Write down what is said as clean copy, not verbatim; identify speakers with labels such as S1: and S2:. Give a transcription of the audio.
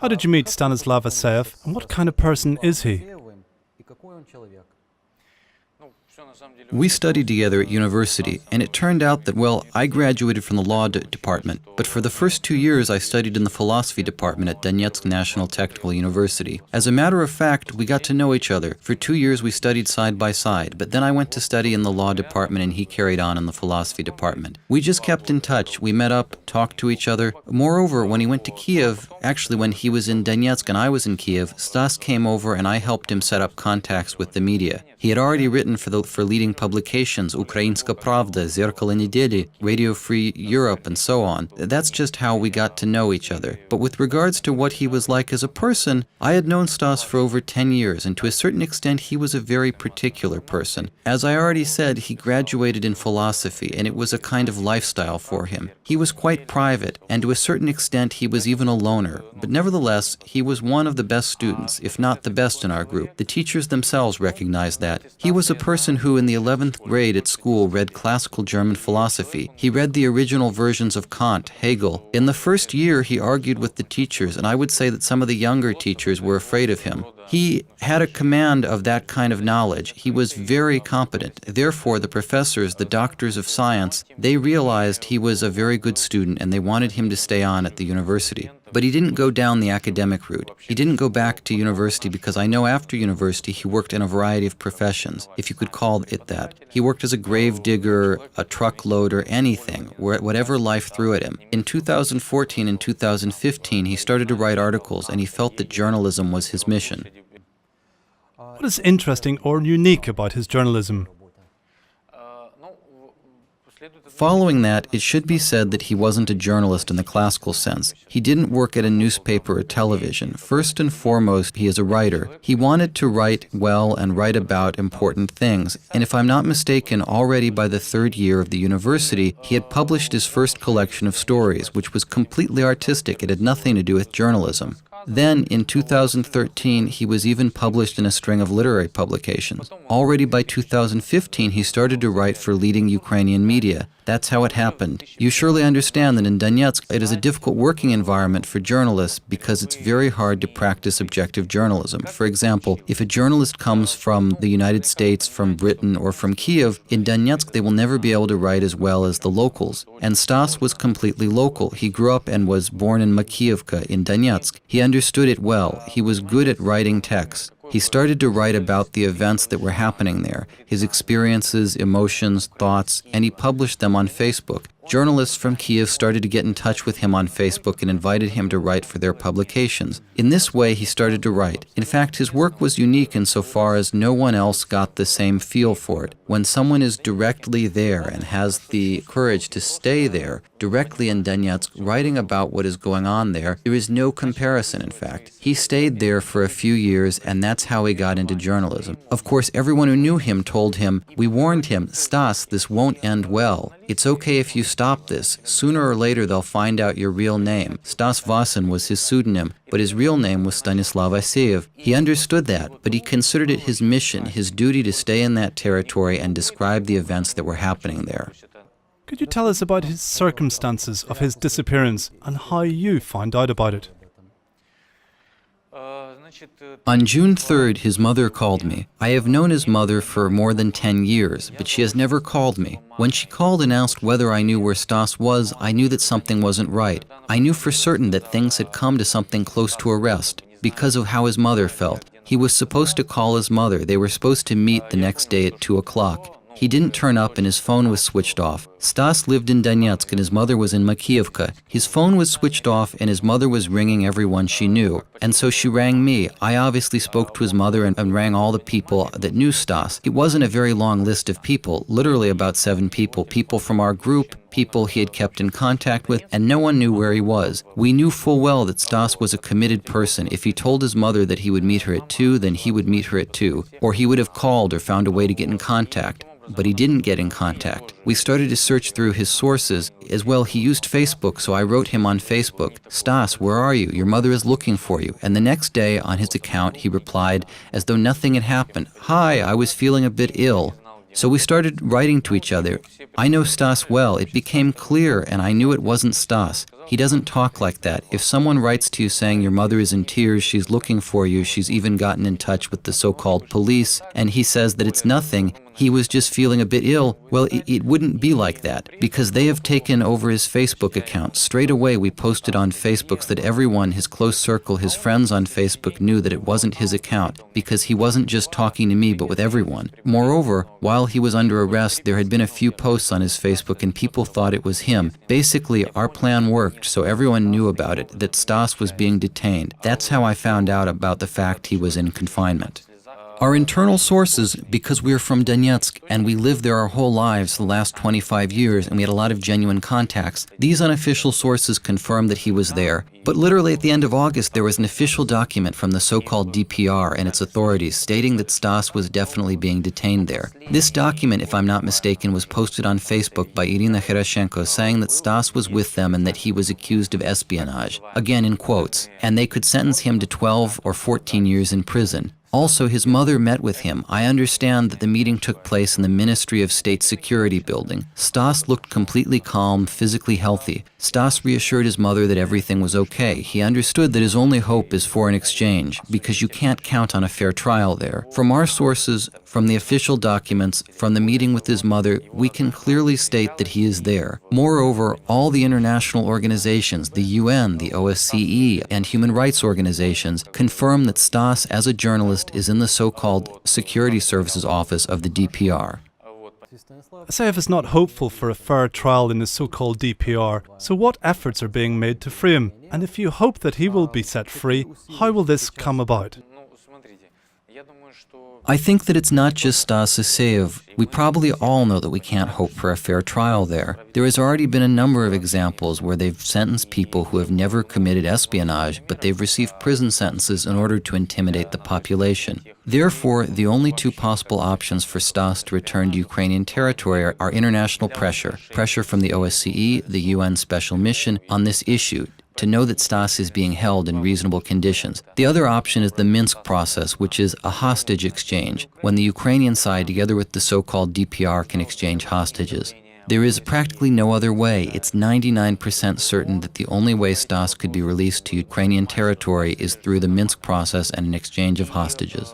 S1: How did you meet Stanislav Aseev, and what kind of person is he?
S2: We studied together at university, and it turned out that, well, I graduated from the law department, but for the first 2 years I studied in the philosophy department at Donetsk National Technical University. As a matter of fact, we got to know each other. For 2 years we studied side by side, but then I went to study in the law department and he carried on in the philosophy department. We just kept in touch. We met up, talked to each other. Moreover, when he went to Kyiv, actually when he was in Donetsk and I was in Kyiv, Stas came over and I helped him set up contacts with the media. He had already written for leading publications, Ukrainska Pravda, Zerkalo, Radio Free Europe, and so on. That's just how we got to know each other. But with regards to what he was like as a person, I had known Stas for over 10 years, and to a certain extent he was a very particular person. As I already said, he graduated in philosophy, and it was a kind of lifestyle for him. He was quite private, and to a certain extent he was even a loner. But nevertheless, he was one of the best students, if not the best in our group. The teachers themselves recognized that. He was a person who in the 11th grade at school read classical German philosophy. He read the original versions of Kant, Hegel. In the first year he argued with the teachers, and I would say that some of the younger teachers were afraid of him. He had a command of that kind of knowledge. He was very competent. Therefore, the professors, the doctors of science, they realized he was a very good student and they wanted him to stay on at the university. But he didn't go down the academic route. He didn't go back to university because I know after university he worked in a variety of professions, if you could call it that. He worked as a grave digger, a truck loader, anything, whatever life threw at him. In 2014 and 2015 he started to write articles and he felt that journalism was his mission.
S1: What is interesting or unique about his journalism?
S2: Following that, it should be said that he wasn't a journalist in the classical sense. He didn't work at a newspaper or television. First and foremost, he is a writer. He wanted to write well and write about important things. And if I'm not mistaken, already by the 3rd year of the university, he had published his first collection of stories, which was completely artistic. It had nothing to do with journalism. Then, in 2013, he was even published in a string of literary publications. Already by 2015, he started to write for leading Ukrainian media. That's how it happened. You surely understand that in Donetsk, it is a difficult working environment for journalists because it's very hard to practice objective journalism. For example, if a journalist comes from the United States, from Britain, or from Kyiv, in Donetsk they will never be able to write as well as the locals. And Stas was completely local. He grew up and was born in Makiiivka in Donetsk. He understood it well. He was good at writing texts. He started to write about the events that were happening there, his experiences, emotions, thoughts, and he published them on Facebook. Journalists from Kyiv started to get in touch with him on Facebook and invited him to write for their publications. In this way, he started to write. In fact, his work was unique insofar as no one else got the same feel for it. When someone is directly there and has the courage to stay there, directly in Donetsk, writing about what is going on there is no comparison, in fact. He stayed there for a few years, and that's how he got into journalism. Of course, everyone who knew him told him, we warned him, Stas, this won't end well. It's okay if you stop this. Sooner or later they'll find out your real name. Stas Vasin was his pseudonym, but his real name was Stanislav Aseev. He understood that, but he considered it his mission, his duty to stay in that territory and describe the events that were happening there.
S1: Could you tell us about his circumstances of his disappearance and how you found out about it?
S2: On June 3rd, his mother called me. I have known his mother for more than 10 years, but she has never called me. When she called and asked whether I knew where Stas was, I knew that something wasn't right. I knew for certain that things had come to something close to arrest, because of how his mother felt. He was supposed to call his mother. They were supposed to meet the next day at 2 o'clock. He didn't turn up and his phone was switched off. Stas lived in Donetsk and his mother was in Makiiivka. His phone was switched off and his mother was ringing everyone she knew. And so she rang me. I obviously spoke to his mother and rang all the people that knew Stas. It wasn't a very long list of people, literally about 7 people. People from our group, people he had kept in contact with, and no one knew where he was. We knew full well that Stas was a committed person. If he told his mother that he would meet her at 2, then he would meet her at 2. Or he would have called or found a way to get in contact. But he didn't get in contact. We started to search through his sources. As well, he used Facebook, so I wrote him on Facebook, Stas, where are you? Your mother is looking for you. And the next day, on his account, he replied, as though nothing had happened, Hi, I was feeling a bit ill. So we started writing to each other. I know Stas well. It became clear, and I knew it wasn't Stas. He doesn't talk like that. If someone writes to you saying your mother is in tears, she's looking for you, she's even gotten in touch with the so-called police, and he says that it's nothing, he was just feeling a bit ill, well, it wouldn't be like that, because they have taken over his Facebook account. Straight away we posted on Facebook that everyone, his close circle, his friends on Facebook knew that it wasn't his account, because he wasn't just talking to me, but with everyone. Moreover, while he was under arrest, there had been a few posts on his Facebook and people thought it was him. Basically, our plan worked, so everyone knew about it, that Stas was being detained. That's how I found out about the fact he was in confinement. Our internal sources, because we're from Donetsk and we lived there our whole lives the last 25 years and we had a lot of genuine contacts, these unofficial sources confirmed that he was there. But literally at the end of August, there was an official document from the so-called DPR and its authorities stating that Stas was definitely being detained there. This document, if I'm not mistaken, was posted on Facebook by Irina Heroshenko saying that Stas was with them and that he was accused of espionage, again in quotes, and they could sentence him to 12 or 14 years in prison. Also, his mother met with him. I understand that the meeting took place in the Ministry of State Security building. Stas looked completely calm, physically healthy. Stas reassured his mother that everything was okay. He understood that his only hope is for an exchange, because you can't count on a fair trial there. From our sources, from the official documents, from the meeting with his mother, we can clearly state that he is there. Moreover, all the international organizations, the UN, the OSCE, and human rights organizations confirm that Stas, as a journalist, is in the so-called Security Services Office of the DPR.
S1: Aseev is not hopeful for a fair trial in the so-called DPR, so what efforts are being made to free him? And if you hope that he will be set free, how will this come about?
S2: I think that it's not just Stas Aseev. We probably all know that we can't hope for a fair trial there. There has already been a number of examples where they've sentenced people who have never committed espionage, but they've received prison sentences in order to intimidate the population. Therefore, the only two possible options for Stas to return to Ukrainian territory are international pressure from the OSCE, the UN Special Mission, on this issue, to know that Stas is being held in reasonable conditions. The other option is the Minsk process, which is a hostage exchange, when the Ukrainian side, together with the so-called DPR, can exchange hostages. There is practically no other way. It's 99% certain that the only way Stas could be released to Ukrainian territory is through the Minsk process and an exchange of hostages.